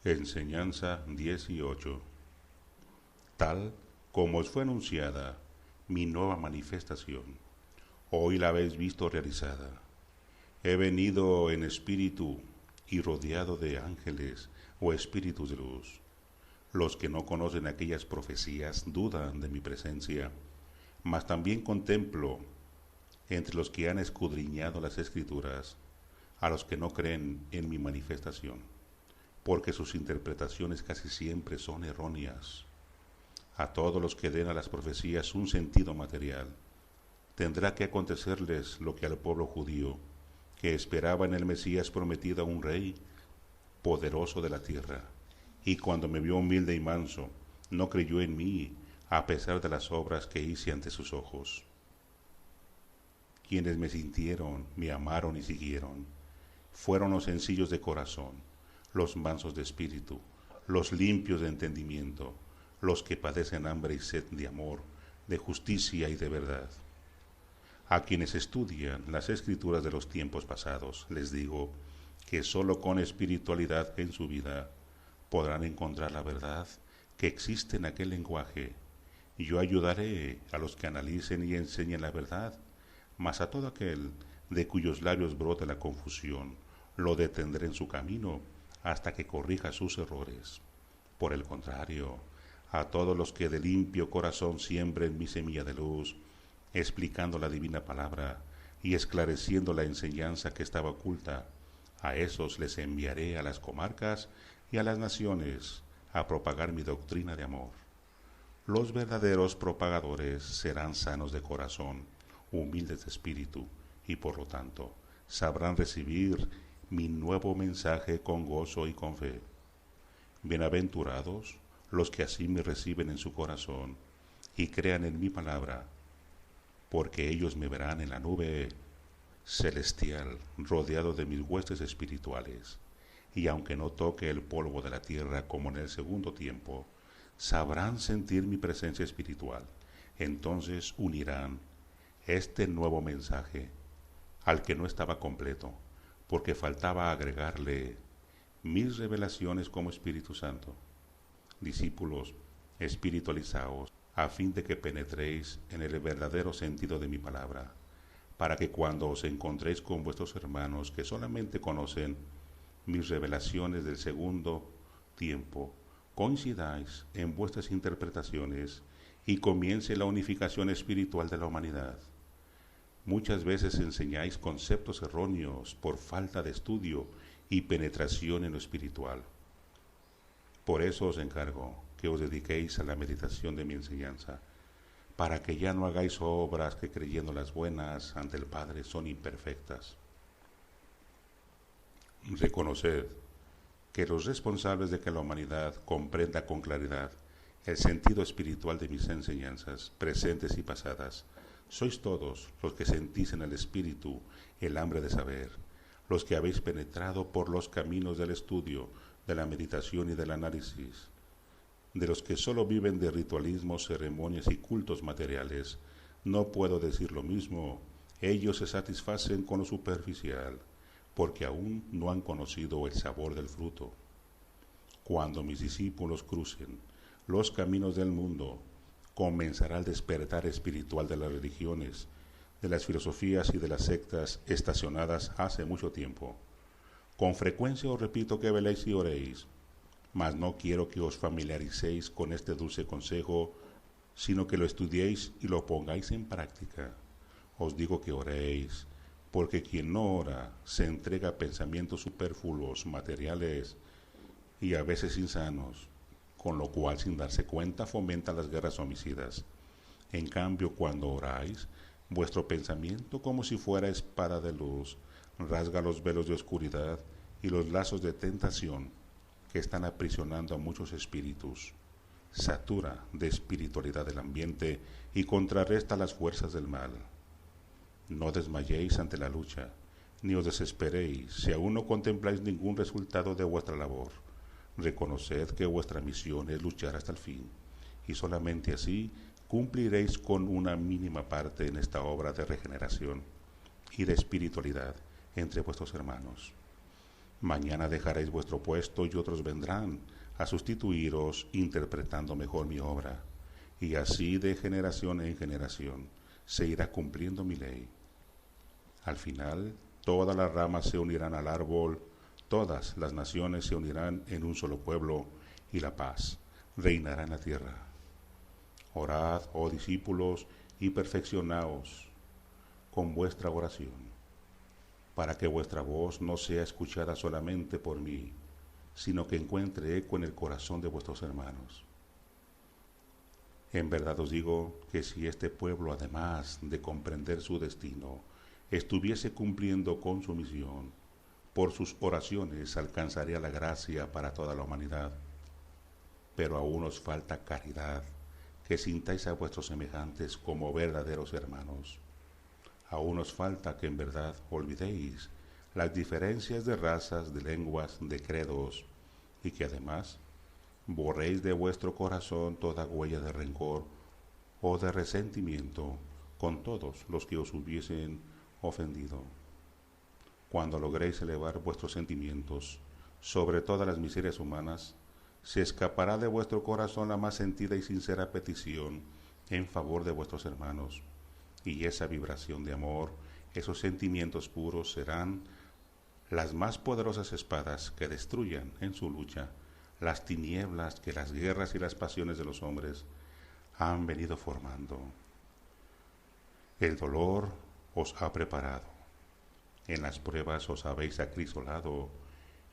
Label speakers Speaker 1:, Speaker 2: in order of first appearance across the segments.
Speaker 1: Enseñanza 18. Tal como os fue anunciada mi nueva manifestación, hoy la habéis visto realizada. He venido en espíritu y rodeado de ángeles o espíritus de luz. Los que no conocen aquellas profecías dudan de mi presencia, mas también contemplo entre los que han escudriñado las escrituras a los que no creen en mi manifestación, porque sus interpretaciones casi siempre son erróneas. A todos los que den a las profecías un sentido material, tendrá que acontecerles lo que al pueblo judío, que esperaba en el Mesías prometido a un rey poderoso de la tierra, y cuando me vio humilde y manso, no creyó en mí, a pesar de las obras que hice ante sus ojos. Quienes me sintieron, me amaron y siguieron, fueron los sencillos de corazón, los mansos de espíritu, los limpios de entendimiento, los que padecen hambre y sed de amor, de justicia y de verdad. A quienes estudian las escrituras de los tiempos pasados, les digo que sólo con espiritualidad en su vida podrán encontrar la verdad que existe en aquel lenguaje. Yo ayudaré a los que analicen y enseñen la verdad, mas a todo aquel de cuyos labios brote la confusión, lo detendré en su camino hasta que corrija sus errores. Por el contrario, a todos los que de limpio corazón siembren mi semilla de luz, explicando la divina palabra y esclareciendo la enseñanza que estaba oculta, a esos les enviaré a las comarcas y a las naciones a propagar mi doctrina de amor. Los verdaderos propagadores serán sanos de corazón, humildes de espíritu, y por lo tanto sabrán recibir mi nuevo mensaje con gozo y con fe. Bienaventurados los que así me reciben en su corazón y crean en mi palabra, porque ellos me verán en la nube celestial, rodeado de mis huestes espirituales, y aunque no toque el polvo de la tierra como en el segundo tiempo, sabrán sentir mi presencia espiritual. Entonces unirán este nuevo mensaje al que no estaba completo, porque faltaba agregarle mis revelaciones como Espíritu Santo. Discípulos, espiritualizaos, a fin de que penetréis en el verdadero sentido de mi palabra, para que cuando os encontréis con vuestros hermanos que solamente conocen mis revelaciones del segundo tiempo, coincidáis en vuestras interpretaciones y comience la unificación espiritual de la humanidad. Muchas veces enseñáis conceptos erróneos por falta de estudio y penetración en lo espiritual. Por eso os encargo que os dediquéis a la meditación de mi enseñanza, para que ya no hagáis obras que creyendo las buenas ante el Padre son imperfectas. Reconoced que los responsables de que la humanidad comprenda con claridad el sentido espiritual de mis enseñanzas, presentes y pasadas, sois todos los que sentís en el espíritu el hambre de saber, los que habéis penetrado por los caminos del estudio, de la meditación y del análisis. De los que solo viven de ritualismos, ceremonias y cultos materiales, no puedo decir lo mismo. Ellos se satisfacen con lo superficial, porque aún no han conocido el sabor del fruto. Cuando mis discípulos crucen los caminos del mundo, comenzará el despertar espiritual de las religiones, de las filosofías y de las sectas estacionadas hace mucho tiempo. Con frecuencia os repito que veléis y oréis, mas no quiero que os familiaricéis con este dulce consejo, sino que lo estudiéis y lo pongáis en práctica. Os digo que oréis, porque quien no ora se entrega a pensamientos superfluos, materiales y a veces insanos, con lo cual sin darse cuenta fomenta las guerras homicidas. En cambio, cuando oráis, vuestro pensamiento, como si fuera espada de luz, rasga los velos de oscuridad y los lazos de tentación que están aprisionando a muchos espíritus, satura de espiritualidad el ambiente y contrarresta las fuerzas del mal. No desmayéis ante la lucha, ni os desesperéis si aún no contempláis ningún resultado de vuestra labor. Reconoced que vuestra misión es luchar hasta el fin, y solamente así cumpliréis con una mínima parte en esta obra de regeneración y de espiritualidad entre vuestros hermanos. Mañana dejaréis vuestro puesto y otros vendrán a sustituiros interpretando mejor mi obra. Y así de generación en generación se irá cumpliendo mi ley. Al final, todas las ramas se unirán al árbol, todas las naciones se unirán en un solo pueblo, y la paz reinará en la tierra. Orad, oh discípulos, y perfeccionaos con vuestra oración, para que vuestra voz no sea escuchada solamente por mí, sino que encuentre eco en el corazón de vuestros hermanos. En verdad os digo que si este pueblo, además de comprender su destino, estuviese cumpliendo con su misión, por sus oraciones alcanzaría la gracia para toda la humanidad. Pero aún os falta caridad, que sintáis a vuestros semejantes como verdaderos hermanos. Aún os falta que en verdad olvidéis las diferencias de razas, de lenguas, de credos, y que además borréis de vuestro corazón toda huella de rencor o de resentimiento con todos los que os hubiesen ofendido. Cuando logréis elevar vuestros sentimientos sobre todas las miserias humanas, se escapará de vuestro corazón la más sentida y sincera petición en favor de vuestros hermanos, y esa vibración de amor, esos sentimientos puros serán las más poderosas espadas que destruyan en su lucha las tinieblas que las guerras y las pasiones de los hombres han venido formando. El dolor os ha preparado, en las pruebas os habéis acrisolado,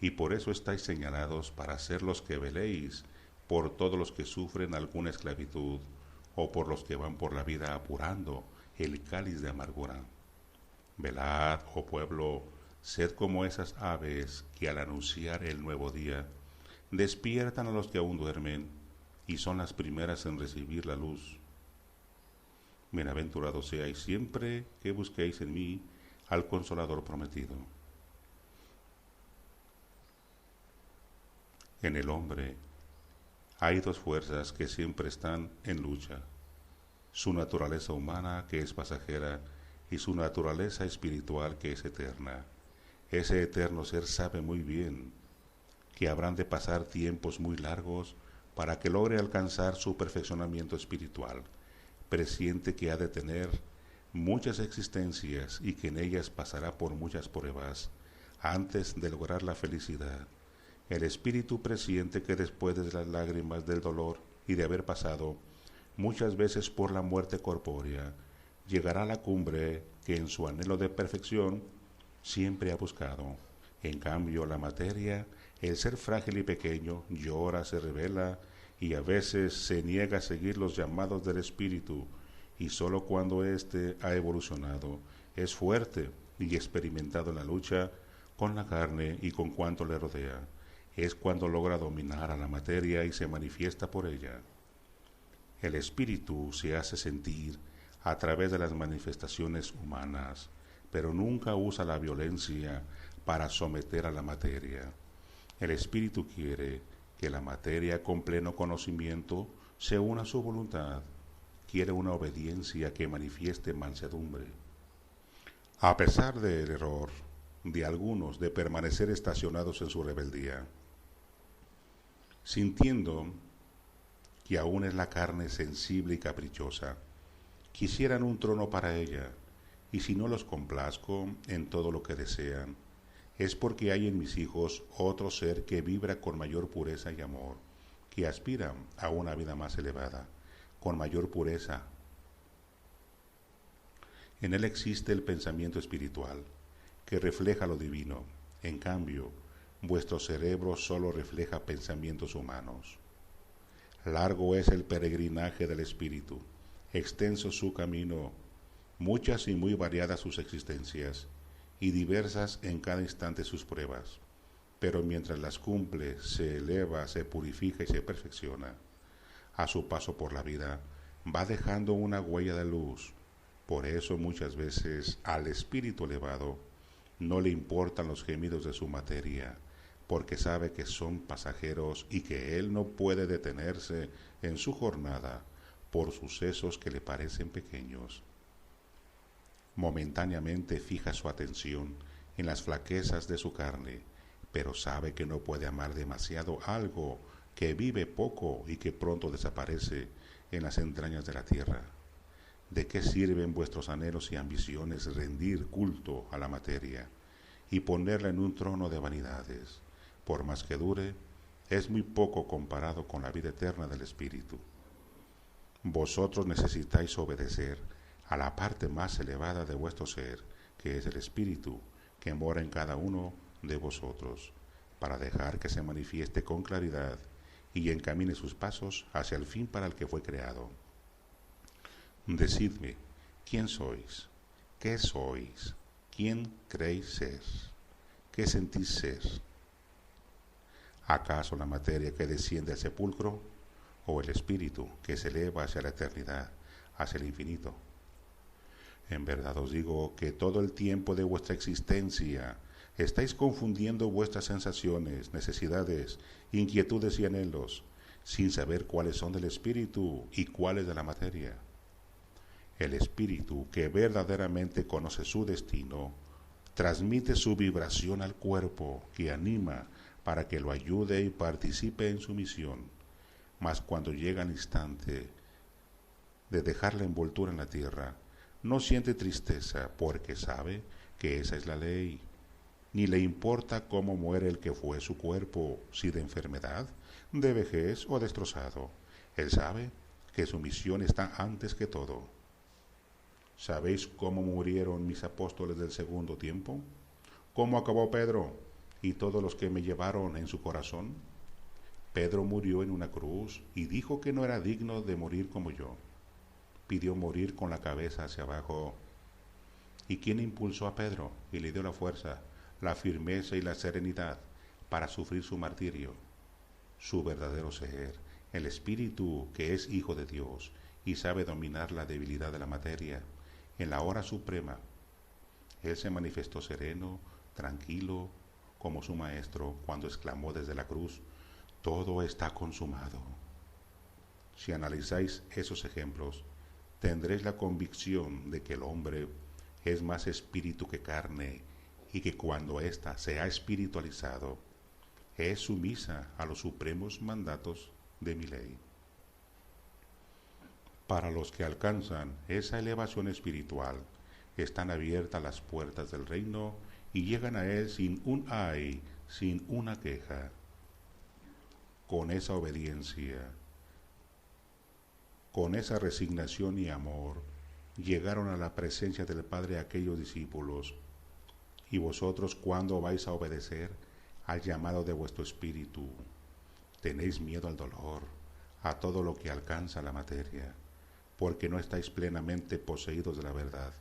Speaker 1: y por eso estáis señalados para ser los que veléis por todos los que sufren alguna esclavitud, o por los que van por la vida apurando el cáliz de amargura. Velad, oh pueblo, sed como esas aves que al anunciar el nuevo día despiertan a los que aún duermen y son las primeras en recibir la luz. Bienaventurados seáis siempre que busquéis en mí al Consolador prometido. En el hombre hay dos fuerzas que siempre están en lucha: su naturaleza humana, que es pasajera, y su naturaleza espiritual, que es eterna. Ese eterno ser sabe muy bien que habrán de pasar tiempos muy largos para que logre alcanzar su perfeccionamiento espiritual. Presiente que ha de tener muchas existencias y que en ellas pasará por muchas pruebas antes de lograr la felicidad. El espíritu presiente que después de las lágrimas del dolor y de haber pasado muchas veces por la muerte corpórea, llegará a la cumbre que en su anhelo de perfección siempre ha buscado. En cambio, la materia, el ser frágil y pequeño, llora, se revela y a veces se niega a seguir los llamados del espíritu, y sólo cuando éste ha evolucionado, es fuerte y experimentado en la lucha con la carne y con cuanto le rodea, es cuando logra dominar a la materia y se manifiesta por ella. El espíritu se hace sentir a través de las manifestaciones humanas, pero nunca usa la violencia para someter a la materia. El espíritu quiere que la materia con pleno conocimiento se una a su voluntad, quiere una obediencia que manifieste mansedumbre. A pesar del error de algunos de permanecer estacionados en su rebeldía, sintiendo que aún es la carne sensible y caprichosa, quisieran un trono para ella, y si no los complazco en todo lo que desean, es porque hay en mis hijos otro ser que vibra con mayor pureza y amor, que aspira a una vida más elevada, con mayor pureza. En él existe el pensamiento espiritual, que refleja lo divino. En cambio, vuestro cerebro solo refleja pensamientos humanos. Largo es el peregrinaje del espíritu, extenso su camino, muchas y muy variadas sus existencias, y diversas en cada instante sus pruebas, pero mientras las cumple, se eleva, se purifica y se perfecciona. A su paso por la vida, va dejando una huella de luz. Por eso muchas veces al espíritu elevado no le importan los gemidos de su materia, porque sabe que son pasajeros y que él no puede detenerse en su jornada por sucesos que le parecen pequeños. Momentáneamente fija su atención en las flaquezas de su carne, pero sabe que no puede amar demasiado algo que vive poco y que pronto desaparece en las entrañas de la tierra. ¿De qué sirven vuestros anhelos y ambiciones rendir culto a la materia y ponerla en un trono de vanidades? Por más que dure, es muy poco comparado con la vida eterna del Espíritu. Vosotros necesitáis obedecer a la parte más elevada de vuestro ser, que es el Espíritu, que mora en cada uno de vosotros, para dejar que se manifieste con claridad y encamine sus pasos hacia el fin para el que fue creado. Decidme, ¿quién sois? ¿Qué sois? ¿Quién creéis ser? ¿Qué sentís ser? ¿Acaso la materia que desciende al sepulcro o el espíritu que se eleva hacia la eternidad, hacia el infinito? En verdad os digo que todo el tiempo de vuestra existencia estáis confundiendo vuestras sensaciones, necesidades, inquietudes y anhelos, sin saber cuáles son del espíritu y cuáles de la materia. El espíritu, que verdaderamente conoce su destino, transmite su vibración al cuerpo, que anima para que lo ayude y participe en su misión. Mas cuando llega el instante de dejar la envoltura en la tierra, no siente tristeza porque sabe que esa es la ley, ni le importa cómo muere el que fue su cuerpo, si de enfermedad, de vejez o destrozado. Él sabe que su misión está antes que todo. ¿Sabéis cómo murieron mis apóstoles del segundo tiempo? ¿Cómo acabó Pedro y todos los que me llevaron en su corazón? Pedro murió en una cruz y dijo que no era digno de morir como yo. Pidió morir con la cabeza hacia abajo. ¿Y quién impulsó a Pedro y le dio la fuerza, la firmeza y la serenidad para sufrir su martirio? Su verdadero ser, el Espíritu, que es Hijo de Dios y sabe dominar la debilidad de la materia. En la hora suprema, Él se manifestó sereno, tranquilo, como su Maestro, cuando exclamó desde la cruz: todo está consumado. Si analizáis esos ejemplos, tendréis la convicción de que el hombre es más espíritu que carne y que cuando ésta se ha espiritualizado, es sumisa a los supremos mandatos de mi ley. Para los que alcanzan esa elevación espiritual, están abiertas las puertas del reino y llegan a él sin un ay, sin una queja. Con esa obediencia, con esa resignación y amor, llegaron a la presencia del Padre aquellos discípulos. Y vosotros, ¿cuándo vais a obedecer al llamado de vuestro espíritu? Tenéis miedo al dolor, a todo lo que alcanza la materia, porque no estáis plenamente poseídos de la verdad.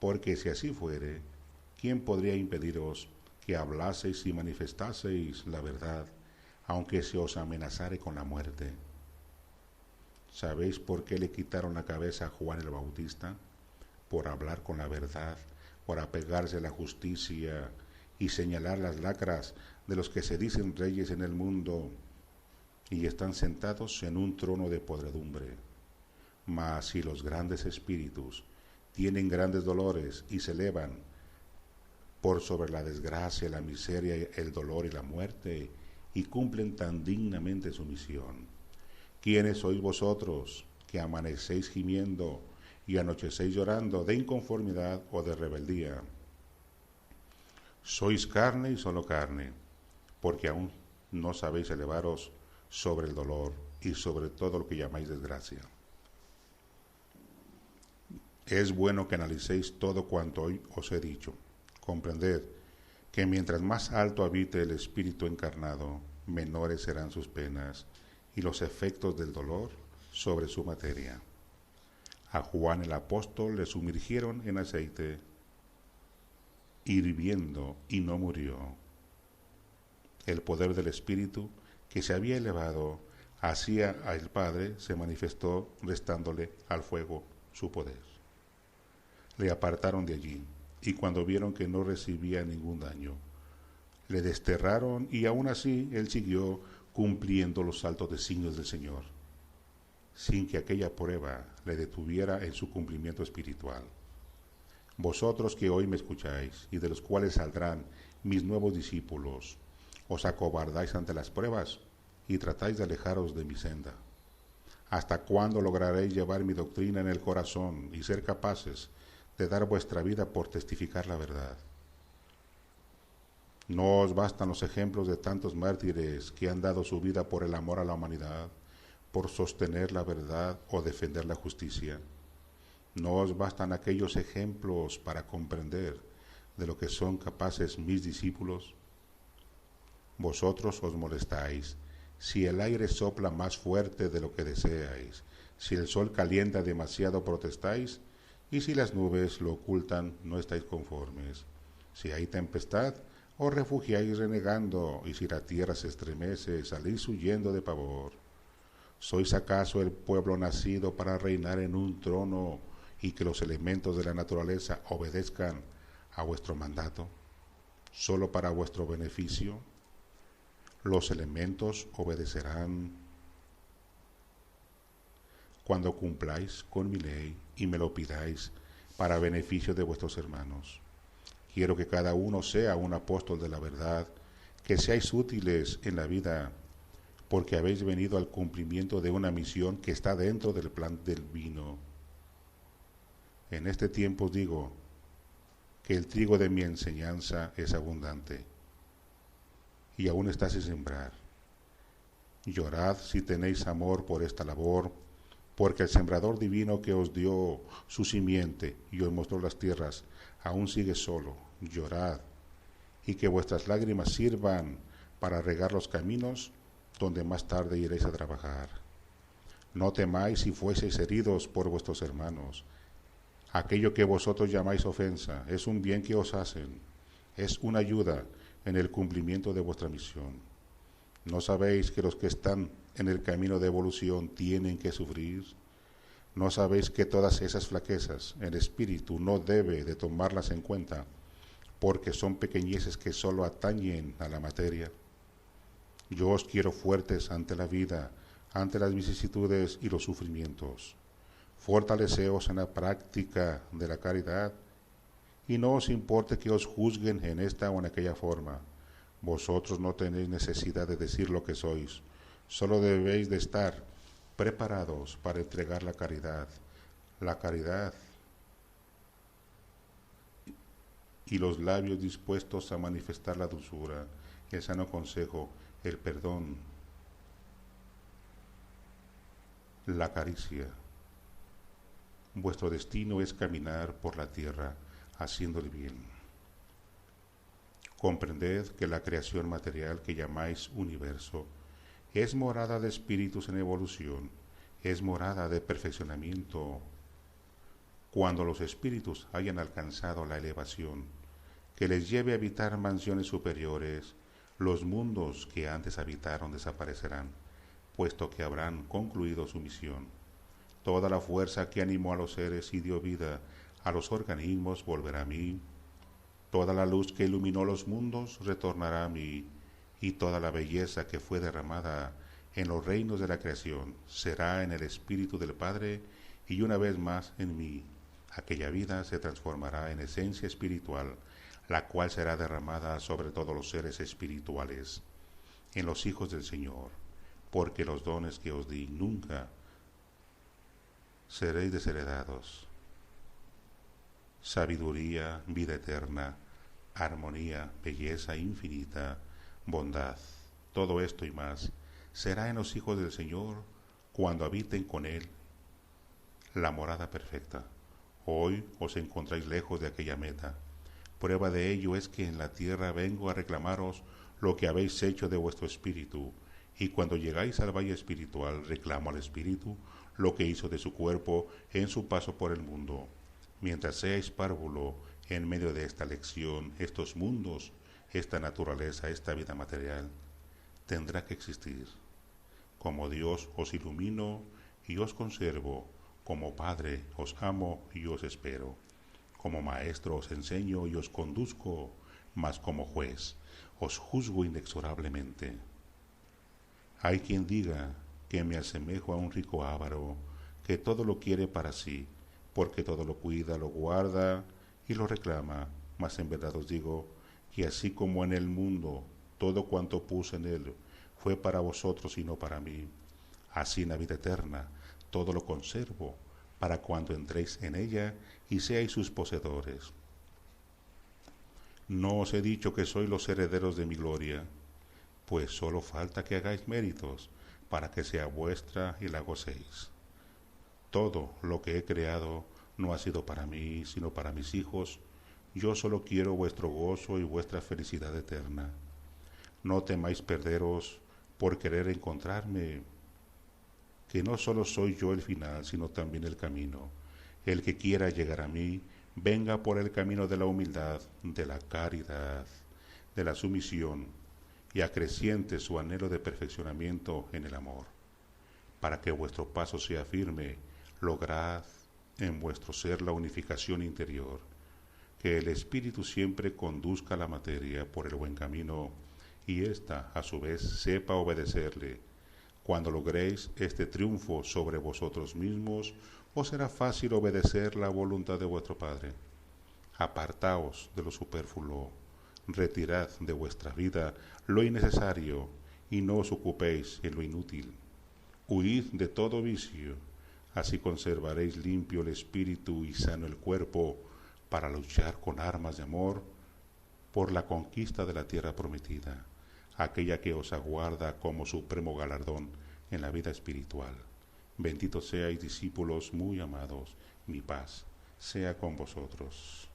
Speaker 1: Porque si así fuere, ¿quién podría impediros que hablaseis y manifestaseis la verdad, aunque se os amenazare con la muerte? ¿Sabéis por qué le quitaron la cabeza a Juan el Bautista? Por hablar con la verdad, por apegarse a la justicia y señalar las lacras de los que se dicen reyes en el mundo y están sentados en un trono de podredumbre. Mas si los grandes espíritus tienen grandes dolores y se elevan por sobre la desgracia, la miseria, el dolor y la muerte, y cumplen tan dignamente su misión, ¿quiénes sois vosotros que amanecéis gimiendo y anochecéis llorando de inconformidad o de rebeldía? Sois carne y solo carne, porque aún no sabéis elevaros sobre el dolor y sobre todo lo que llamáis desgracia. Es bueno que analicéis todo cuanto hoy os he dicho. Comprended que mientras más alto habite el espíritu encarnado, menores serán sus penas y los efectos del dolor sobre su materia. A Juan el apóstol le sumergieron en aceite hirviendo y no murió. El poder del espíritu que se había elevado hacia el Padre se manifestó restándole al fuego su poder. Le apartaron de allí, y cuando vieron que no recibía ningún daño, le desterraron, y aún así él siguió cumpliendo los altos designios del Señor, sin que aquella prueba le detuviera en su cumplimiento espiritual. Vosotros que hoy me escucháis, y de los cuales saldrán mis nuevos discípulos, Os acobardáis ante las pruebas y tratáis de alejaros de mi senda. ¿Hasta cuándo lograréis llevar mi doctrina en el corazón y ser capaces de dar vuestra vida por testificar la verdad? ¿No os bastan los ejemplos de tantos mártires que han dado su vida por el amor a la humanidad, por sostener la verdad o defender la justicia? ¿No os bastan aquellos ejemplos para comprender de lo que son capaces mis discípulos? Vosotros os molestáis. Si el aire sopla más fuerte de lo que deseáis, si el sol calienta demasiado, protestáis, y si las nubes lo ocultan, no estáis conformes. Si hay tempestad, os refugiáis renegando, y si la tierra se estremece, salís huyendo de pavor. ¿Sois acaso el pueblo nacido para reinar en un trono y que los elementos de la naturaleza obedezcan a vuestro mandato, solo para vuestro beneficio? Los elementos obedecerán cuando cumpláis con mi ley y me lo pidáis para beneficio de vuestros hermanos. Quiero que cada uno sea un apóstol de la verdad, que seáis útiles en la vida, porque habéis venido al cumplimiento de una misión que está dentro del plan del vino. En este tiempo os digo que el trigo de mi enseñanza es abundante, y aún está sin sembrar. Llorad si tenéis amor por esta labor, porque el sembrador divino que os dio su simiente y os mostró las tierras, aún sigue solo. Llorad, y que vuestras lágrimas sirvan para regar los caminos donde más tarde iréis a trabajar. No temáis si fueseis heridos por vuestros hermanos. Aquello que vosotros llamáis ofensa es un bien que os hacen, es una ayuda en el cumplimiento de vuestra misión. ¿No sabéis que los que están en el camino de evolución tienen que sufrir? ¿No sabéis que todas esas flaquezas el espíritu no debe de tomarlas en cuenta, porque son pequeñeces que solo atañen a la materia? Yo os quiero fuertes ante la vida, ante las vicisitudes y los sufrimientos. Fortaleceos en la práctica de la caridad, y no os importe que os juzguen en esta o en aquella forma. Vosotros no tenéis necesidad de decir lo que sois, solo debéis de estar preparados para entregar la caridad y los labios dispuestos a manifestar la dulzura, el sano consejo, el perdón, la caricia. Vuestro destino es caminar por la tierra haciendo el bien. Comprended que la creación material que llamáis universo es morada de espíritus en evolución, es morada de perfeccionamiento. Cuando los espíritus hayan alcanzado la elevación que les lleve a habitar mansiones superiores, los mundos que antes habitaron desaparecerán, puesto que habrán concluido su misión. Toda la fuerza que animó a los seres y dio vida a los organismos volverá a mí. Toda la luz que iluminó los mundos retornará a mí, y toda la belleza que fue derramada en los reinos de la creación será en el Espíritu del Padre y una vez más en mí. Aquella vida se transformará en esencia espiritual, la cual será derramada sobre todos los seres espirituales, en los hijos del Señor, porque los dones que os di nunca seréis desheredados. Sabiduría, vida eterna, armonía, belleza infinita, bondad, todo esto y más será en los hijos del Señor cuando habiten con Él la morada perfecta. Hoy os encontráis lejos de aquella meta. Prueba de ello es que en la tierra vengo a reclamaros lo que habéis hecho de vuestro espíritu, y cuando llegáis al valle espiritual reclamo al espíritu lo que hizo de su cuerpo en su paso por el mundo. Mientras seáis párvulo en medio de esta lección, estos mundos, esta naturaleza, esta vida material, tendrá que existir. Como Dios os ilumino y os conservo, como Padre os amo y os espero, como Maestro os enseño y os conduzco, mas como juez os juzgo inexorablemente. Hay quien diga que me asemejo a un rico avaro, que todo lo quiere para sí, porque todo lo cuida, lo guarda y lo reclama, mas en verdad os digo que así como en el mundo todo cuanto puse en él fue para vosotros y no para mí. Así en la vida eterna todo lo conservo, para cuando entréis en ella y seáis sus poseedores. No os he dicho que sois los herederos de mi gloria, pues solo falta que hagáis méritos para que sea vuestra y la gocéis. Todo lo que he creado no ha sido para mí, sino para mis hijos. Yo solo quiero vuestro gozo y vuestra felicidad eterna. No temáis perderos por querer encontrarme, que no solo soy yo el final, sino también el camino. El que quiera llegar a mí, venga por el camino de la humildad, de la caridad, de la sumisión, y acreciente su anhelo de perfeccionamiento en el amor. Para que vuestro paso sea firme, lograd en vuestro ser la unificación interior, que el espíritu siempre conduzca la materia por el buen camino, y ésta, a su vez, sepa obedecerle. Cuando logréis este triunfo sobre vosotros mismos, os será fácil obedecer la voluntad de vuestro Padre. Apartaos de lo superfluo, retirad de vuestra vida lo innecesario y no os ocupéis en lo inútil. Huid de todo vicio, así conservaréis limpio el espíritu y sano el cuerpo para luchar con armas de amor por la conquista de la tierra prometida, aquella que os aguarda como supremo galardón en la vida espiritual. Benditos seáis, discípulos muy amados, mi paz sea con vosotros.